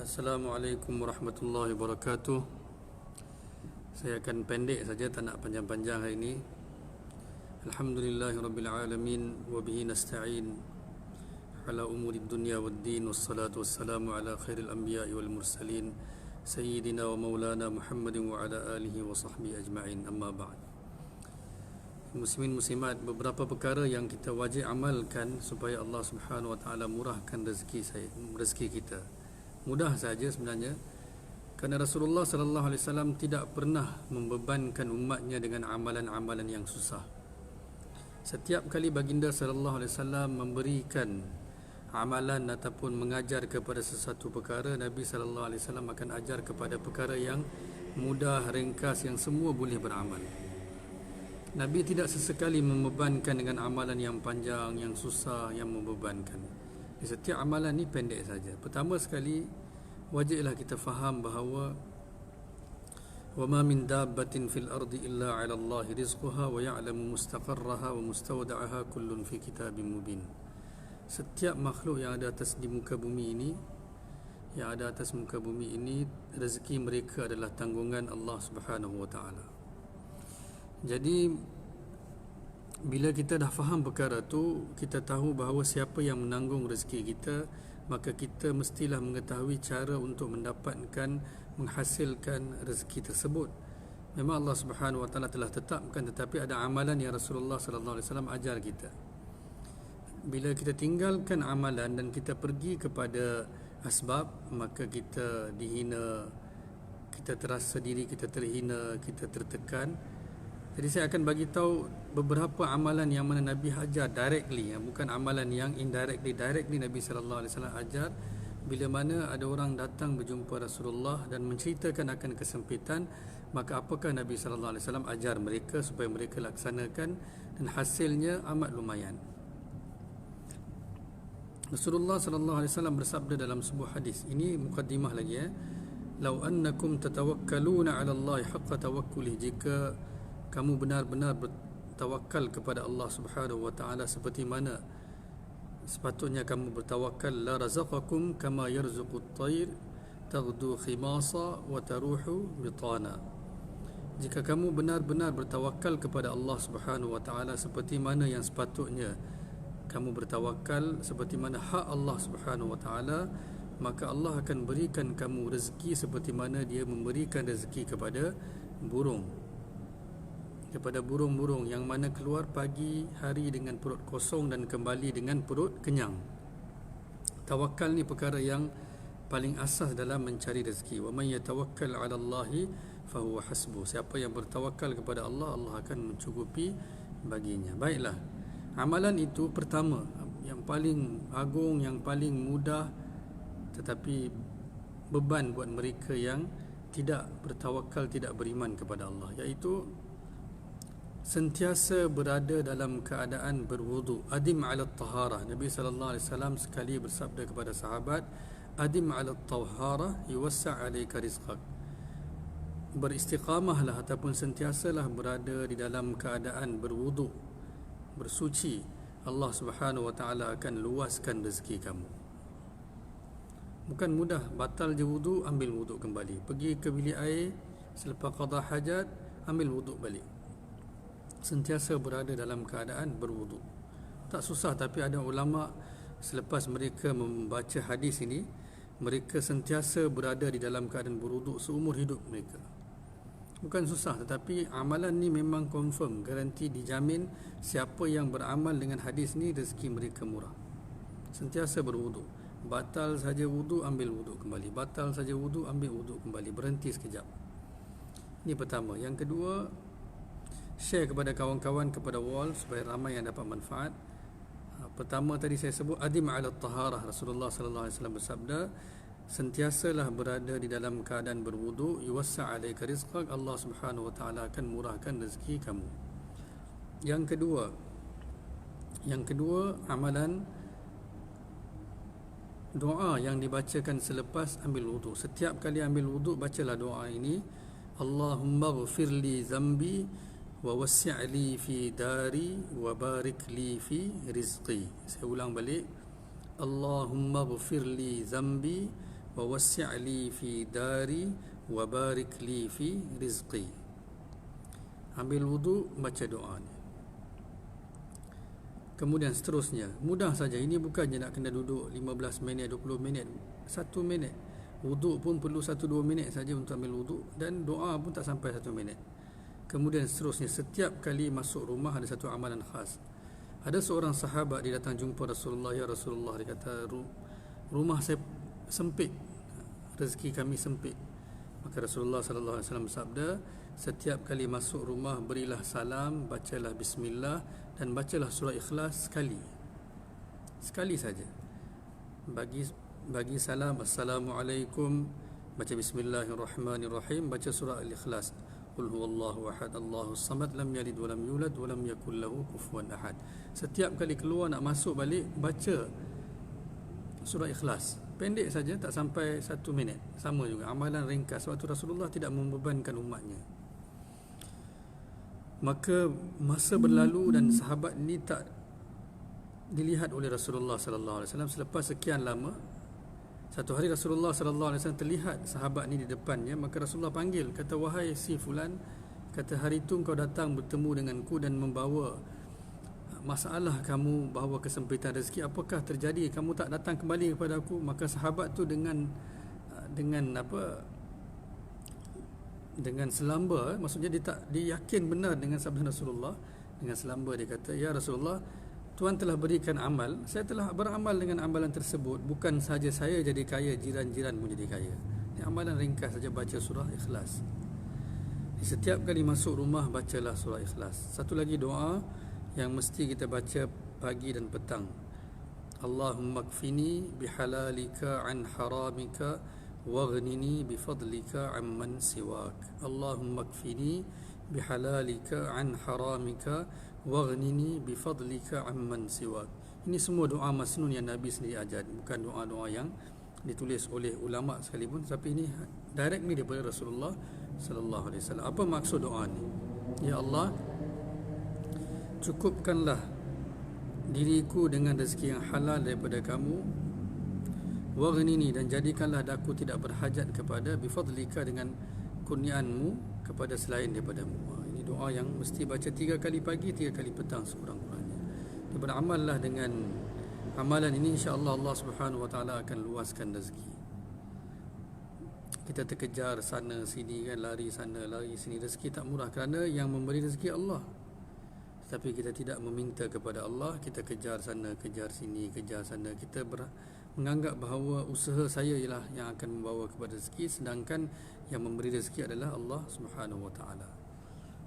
Assalamualaikum warahmatullahi wabarakatuh. Saya akan pendek saja, tak nak panjang-panjang hari ini. Alhamdulillahirrabbilalamin. Wabihi nasta'in ala umuri dunya waddin. Wassalatu wassalamu ala khairil anbiya'i wal mursalin Sayyidina wa maulana Muhammadin wa ala alihi wa sahbihi ajma'in. Amma ba'd. Muslimin muslimat, beberapa perkara yang kita wajib amalkan supaya Allah Subhanahu wa taala murahkan rezeki kita. Mudah saja sebenarnya, kerana Rasulullah sallallahu alaihi wasallam tidak pernah membebankan umatnya dengan amalan-amalan yang susah. Setiap kali baginda sallallahu alaihi wasallam memberikan amalan ataupun mengajar kepada sesuatu perkara, Nabi sallallahu alaihi wasallam akan ajar kepada perkara yang mudah, ringkas, yang semua boleh beramal. Nabi tidak sesekali membebankan dengan amalan yang panjang, yang susah, yang membebankan. Setiap amalan ni pendek saja. Pertama sekali, wajiblah kita faham bahawa wa ma min dabbatin fil ardi illa 'ala Allah rizquha wa ya'lamu mustaqarraha wa mustawda'aha kullun fi kitabim mubin. Setiap makhluk yang ada atas di muka bumi ini, rezeki mereka adalah tanggungan Allah Subhanahu wa taala. Jadi bila kita dah faham perkara tu, kita tahu bahawa siapa yang menanggung rezeki kita, maka kita mestilah mengetahui cara untuk mendapatkan, menghasilkan rezeki tersebut. Memang Allah Subhanahu wa taala telah tetapkan, tetapi ada amalan yang Rasulullah sallallahu alaihi wasallam ajar kita. Bila kita tinggalkan amalan dan kita pergi kepada asbab, maka kita dihina, kita terasa diri kita terhina, kita tertekan. Jadi saya akan bagi tahu beberapa amalan yang mana Nabi ajar directly, bukan amalan yang indirectly. Directly Nabi sallallahu alaihi wasallam ajar bila mana ada orang datang berjumpa Rasulullah dan menceritakan akan kesempitan, maka apakah Nabi sallallahu alaihi wasallam ajar mereka supaya mereka laksanakan, dan hasilnya amat lumayan. Rasulullah sallallahu alaihi wasallam bersabda dalam sebuah hadis, ini mukaddimah lagi "Lau annakum tatawakkaluna 'ala Allah haqqa tawakkulih", jika kamu benar-benar bertawakal kepada Allah Subhanahu wa taala seperti mana sepatutnya kamu bertawakal, la razaqakum kama yarzuqut tayr taghdu khimasa wa taruhu bitana. Jika kamu benar-benar bertawakal kepada Allah Subhanahu wa taala seperti mana yang sepatutnya kamu bertawakal, seperti mana hak Allah Subhanahu wa taala, maka Allah akan berikan kamu rezeki seperti mana dia memberikan rezeki kepada burung-burung yang mana keluar pagi hari dengan perut kosong dan kembali dengan perut kenyang. Tawakal ni perkara yang paling asas dalam mencari rezeki. Wa man yatawakkal 'ala Allahi fahuwa hasbuh. Siapa yang bertawakal kepada Allah, Allah akan mencukupi baginya. Baiklah. Amalan itu pertama, yang paling agung, yang paling mudah, tetapi beban buat mereka yang tidak bertawakal, tidak beriman kepada Allah, iaitu sentiasa berada dalam keadaan berwudu. Adim 'ala at-taharah. Nabi sallallahu alaihi wasallam sekali bersabda kepada sahabat, adim 'ala at-taharah yuwassa' 'alaika rizqak. Beristiqamahlah ataupun sentiasalah berada di dalam keadaan berwudu, bersuci. Allah Subhanahu wa taala akan luaskan rezeki kamu. Bukan mudah, batal je wudu, ambil wudu kembali. Pergi ke bilik air, selepas qada hajat, ambil wudu balik. Sentiasa berada dalam keadaan berwudu. Tak susah, tapi ada ulama selepas mereka membaca hadis ini, mereka sentiasa berada di dalam keadaan berwudu seumur hidup mereka. Bukan susah, tetapi amalan ni memang confirm, garanti, dijamin. Siapa yang beramal dengan hadis ni, rezeki mereka murah. Sentiasa berwudu. Batal saja wudu, ambil wudu kembali. Batal saja wudu, ambil wudu kembali. Berhenti sekejap. Ini pertama. Yang kedua, share kepada kawan-kawan, kepada wall, supaya ramai yang dapat manfaat. Pertama tadi saya sebut adim 'ala taharah. Rasulullah sallallahu alaihi wasallam bersabda, sentiasalah berada di dalam keadaan berwudu, yuwassa' 'alaika rizqak. Allah Subhanahu wa taala akan murahkan rezeki kamu. Yang kedua, amalan doa yang dibacakan selepas ambil wudu. Setiap kali ambil wudu, bacalah doa ini, Allahumma ghfirli zambi wa wasi'li fi dari wa barik li fi rizqi. Saya ulang balik, Allahumma ghfirli zambi wa wassi' li fi dari wa barik li fi rizqi. Ambil wudu, baca doa ni. Kemudian seterusnya, mudah saja. Ini bukannya nak kena duduk 15 minit, 20 minit, 1 minit. Wudu pun perlu 1-2 minit saja untuk ambil wudu, dan doa pun tak sampai 1 minit. Kemudian seterusnya, setiap kali masuk rumah ada satu amalan khas. Ada seorang sahabat, dia datang jumpa Rasulullah. Ya Rasulullah, dia kata, rumah saya sempit, rezeki kami sempit. Maka Rasulullah SAW bersabda, setiap kali masuk rumah berilah salam, bacalah bismillah, dan bacalah surah Ikhlas sekali saja. Bagi salam, assalamualaikum, baca bismillahirrahmanirrahim, baca surah Al-Ikhlas, qul huwallahu ahad Allahus samad lam yalid walam yulad walam yakul lahu kufuwan ahad. Setiap kali keluar nak masuk balik, baca surah Ikhlas, pendek saja, tak sampai 1 minit. Sama juga amalan ringkas, waktu Rasulullah tidak membebankan umatnya. Maka masa berlalu dan sahabat ini tak dilihat oleh Rasulullah sallallahu alaihi wasallam. Selepas sekian lama, satu hari Rasulullah sallallahu alaihi wasallam terlihat sahabat ini di depannya. Maka Rasulullah panggil, kata, wahai si fulan, kata, hari itu kau datang bertemu denganku dan membawa masalah, kamu bahawa kesempitan rezeki, apakah terjadi, kamu tak datang kembali kepada aku? Maka sahabat tu dengan selamba, maksudnya dia yakin benar dengan sabda Rasulullah. Dengan selamba dia kata, ya Rasulullah, Tuhan telah berikan amal, saya telah beramal dengan amalan tersebut. Bukan saja saya jadi kaya, jiran-jiran pun jadi kaya. Ini amalan ringkas saja, baca surah Ikhlas. Setiap kali masuk rumah, bacalah surah Ikhlas. Satu lagi doa yang mesti kita baca pagi dan petang. Allahumma kfini bihalalika an haramika waghnini bifadlika amman siwak. Allahumma kfini bihalalika an haramika waghnini bifadlika amman siwak. Ini semua doa masnun yang Nabi sendiri ajar, bukan doa-doa yang ditulis oleh ulama sekalipun, tapi ini direct ni daripada Rasulullah sallallahu alaihi wasallam. Apa maksud doa ni? Ya Allah, cukupkanlah diriku dengan rezeki yang halal daripada kamu, waghnini, dan jadikanlah aku tidak berhajat kepada, bifadlika, dengan kurniaanmu, kepada selain daripadamu. Ini doa yang mesti baca 3 kali pagi, 3 kali petang sekurang-kurangnya. Beramallah dengan amalan ini, insya-Allah Allah Subhanahu wa taala akan luaskan rezeki. Kita terkejar sana sini kan, lari sana lari sini, rezeki tak murah, kerana yang memberi rezeki Allah. Tapi kita tidak meminta kepada Allah, kita kejar sana, kejar sini, kejar sana. Kita menganggap bahawa usaha saya ialah yang akan membawa kepada rezeki, sedangkan yang memberi rezeki adalah Allah Subhanahu wa taala.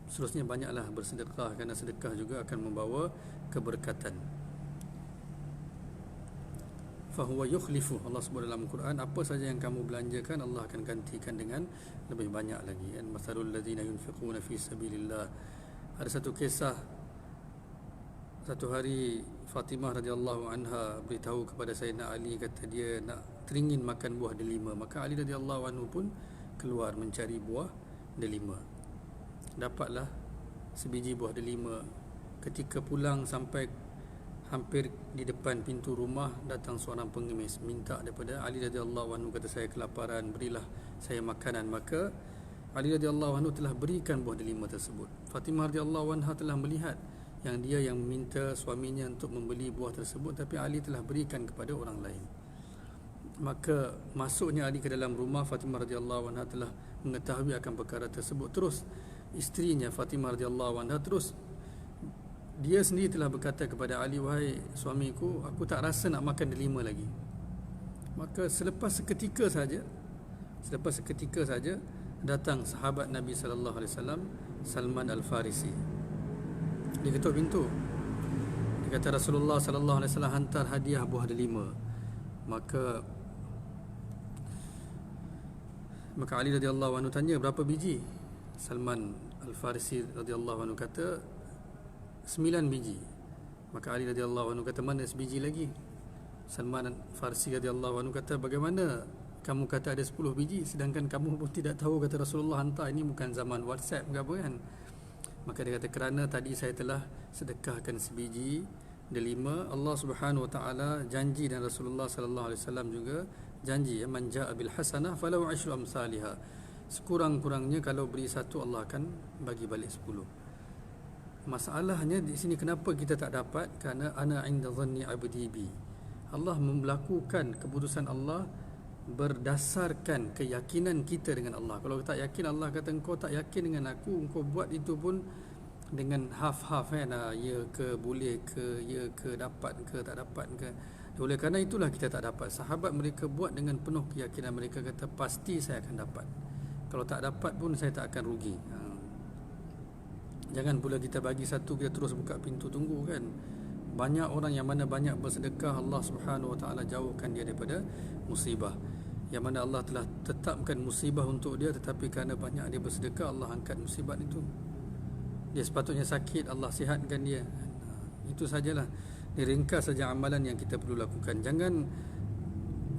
Seterusnya, banyaklah bersedekah, kerana sedekah juga akan membawa keberkatan. Fahuwa yukhlifu, Allah sebut dalam Al-Quran, apa saja yang kamu belanjakan Allah akan gantikan dengan lebih banyak lagi. Mathalul ladzina yunfiquna fi sabilillah. Ada satu kisah, satu hari Fatimah radhiyallahu anha beritahu kepada Sayyidina Ali, kata dia nak teringin makan buah delima. Maka Ali radhiyallahu anhu pun keluar mencari buah delima. Dapatlah sebiji buah delima. Ketika pulang sampai hampir di depan pintu rumah, datang seorang pengemis minta daripada Ali radhiyallahu anhu, kata, saya kelaparan, berilah saya makanan. Maka Ali radhiyallahu anhu telah berikan buah delima tersebut. Fatimah radhiyallahu anha telah melihat yang dia yang meminta suaminya untuk membeli buah tersebut, tapi Ali telah berikan kepada orang lain. Maka masuknya Ali ke dalam rumah, Fatimah radhiyallahu anha telah mengetahui akan perkara tersebut. Terus isterinya Fatimah radhiyallahu anha, terus dia sendiri telah berkata kepada Ali, wahai suamiku, aku tak rasa nak makan delima lagi. Maka selepas seketika saja datang sahabat Nabi sallallahu alaihi wasallam, Salman Al-Farisi. Dia ketuk pintu. Dia kata, Rasulullah sallallahu alaihi wasallam hantar hadiah buah delima. Maka Ali radhiyallahu anhu tanya, berapa biji? Salman Al-Farisi radhiyallahu anhu kata, 9 biji. Maka Ali radhiyallahu anhu kata, mana sebiji lagi? Salman Al-Farisi radhiyallahu anhu kata, bagaimana kamu kata ada 10 biji, sedangkan kamu pun tidak tahu, kata Rasulullah hantar, ini bukan zaman WhatsApp ke apa kan? Maka dia kata, kerana tadi saya telah sedekahkan sebiji, Dan 5, Allah Subhanahu Wa Taala janji dan Rasulullah Sallallahu Alaihi Wasallam juga janji, ya, man jaa bil hasanah falahu asyru amsalha. Sekurang-kurangnya kalau beri satu, Allah akan bagi balik 10. Masalahnya di sini kenapa kita tak dapat? Kerana ana inda dhanni abdi bi. Allah melakukan keputusan Allah berdasarkan keyakinan kita dengan Allah. Kalau tak yakin, Allah kata engkau tak yakin dengan aku, engkau buat itu pun dengan half-half, ya ke, boleh ke, ya ke, dapat ke, tak dapat ke. Oleh kerana itulah kita tak dapat. Sahabat mereka buat dengan penuh keyakinan, mereka kata pasti saya akan dapat. Kalau tak dapat pun saya tak akan rugi. Jangan pula kita bagi satu, kita terus buka pintu tunggu kan. Banyak orang yang mana banyak bersedekah, Allah Subhanahu Wa Taala jauhkan dia daripada musibah. Yang mana Allah telah tetapkan musibah untuk dia, tetapi kerana banyak dia bersedekah, Allah angkat musibah itu. Dia sepatutnya sakit, Allah sihatkan dia. Itu sajalah. Diringkas saja amalan yang kita perlu lakukan. Jangan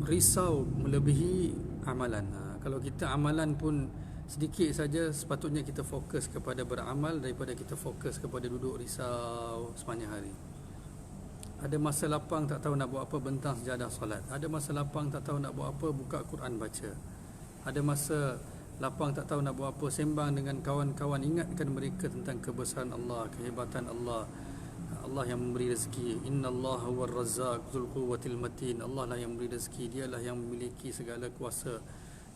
risau melebihi amalan. Kalau kita amalan pun sedikit saja, sepatutnya kita fokus kepada beramal daripada kita fokus kepada duduk risau sepanjang hari. Ada masa lapang tak tahu nak buat apa, bentang sejadah solat. Ada masa lapang tak tahu nak buat apa, buka Quran baca. Ada masa lapang tak tahu nak buat apa, sembang dengan kawan-kawan, ingatkan mereka tentang kebesaran Allah, kehebatan Allah. Allah yang memberi rezeki. Innallaha huwar razzaq dzul quwwatil matin. Allah lah yang memberi rezeki, dialah yang memiliki segala kuasa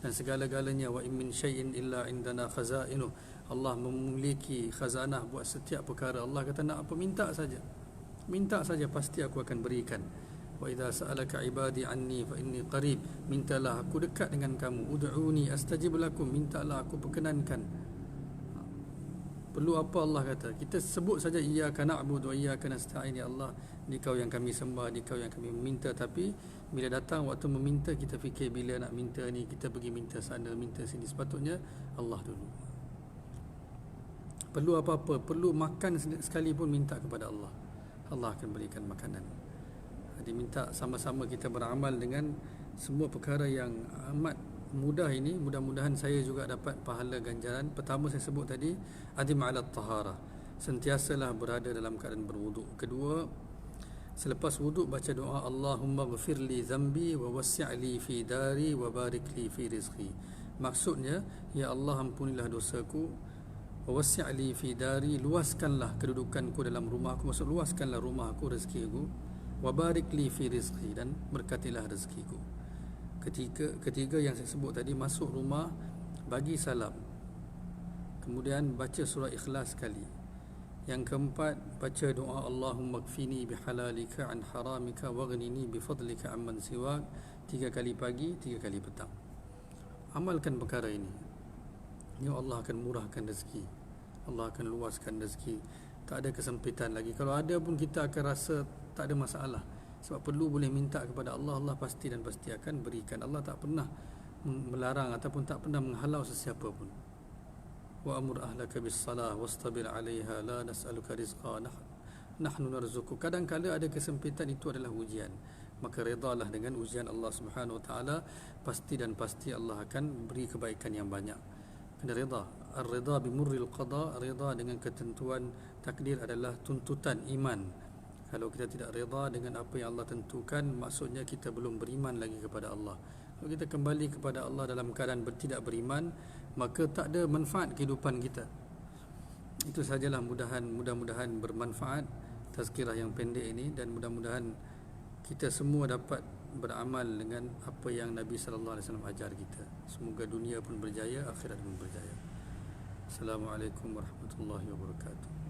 dan segala-galanya. Wa in min syai'in illa indana khazainuh. Allah memiliki khazanah buat setiap perkara. Allah kata nak apa, minta saja. Minta saja, pasti aku akan berikan. Wa idza sa'alaka ibadi anni fa inni qarib. Mintalah, aku dekat dengan kamu. Ud'uni astajib lakum. Mintalah, aku perkenankan. Perlu apa Allah kata? Kita sebut saja iyyaka na'budu wa iyyaka nasta'in, ya Allah, di kau yang kami sembah, di kau yang kami meminta. Tapi bila datang waktu meminta, kita fikir bila nak minta ni, kita pergi minta sana, minta sini. Sepatutnya Allah dulu. Perlu apa-apa, perlu makan sekali pun minta kepada Allah. Allah akan berikan makanan. Jadi minta sama-sama kita beramal dengan semua perkara yang amat mudah ini. Mudah-mudahan saya juga dapat pahala ganjaran. Pertama saya sebut tadi, adim ala taharah, sentiasalah berada dalam keadaan berwuduk. Kedua, selepas wuduk baca doa, Allahumma ghfirli zambi wa wasi'li fi dari wa barikli fi rizqi. Maksudnya, ya Allah, ampunilah dosaku, wa wasi'li fi dari, luaskanlah kedudukanku dalam rumahku. Maksud luaskanlah rumahku, rezekiku. Wa barikli fi rizqi, dan berkatilah rezekiku. Ketiga yang saya sebut tadi, masuk rumah bagi salam, kemudian baca surah Ikhlas sekali. Yang keempat, baca doa Allahumma kfini bihalalika an haramika waghnini bifadlika amman siwak, 3 kali pagi, 3 kali petang. Amalkan perkara ini, ya Allah akan murahkan rezeki, Allah akan luaskan rezeki. Tak ada kesempitan lagi. Kalau ada pun kita akan rasa tak ada masalah. Sebab perlu boleh minta kepada Allah, Allah pasti dan pasti akan berikan. Allah tak pernah melarang ataupun tak pernah menghalau sesiapa pun. Wa amur ahlaka bis salah wastabir 'alaiha la nas'aluka rizqa nahnu narzuquk. Kadang-kadang ada kesempitan, itu adalah ujian. Maka redalah dengan ujian Allah Subhanahu Wa Taala. Pasti dan pasti Allah akan beri kebaikan yang banyak. Kena reda. Ar-rida bimurril qada, reda dengan ketentuan takdir adalah tuntutan iman. Kalau kita tidak reda dengan apa yang Allah tentukan, maksudnya kita belum beriman lagi kepada Allah. Kalau kita kembali kepada Allah dalam keadaan tidak beriman, maka tak ada manfaat kehidupan kita. Itu sajalah, mudah-mudahan bermanfaat tazkirah yang pendek ini, dan mudah-mudahan kita semua dapat beramal dengan apa yang Nabi sallallahu alaihi wasallam ajar kita. Semoga dunia pun berjaya, akhirat pun berjaya. Assalamualaikum warahmatullahi wabarakatuh.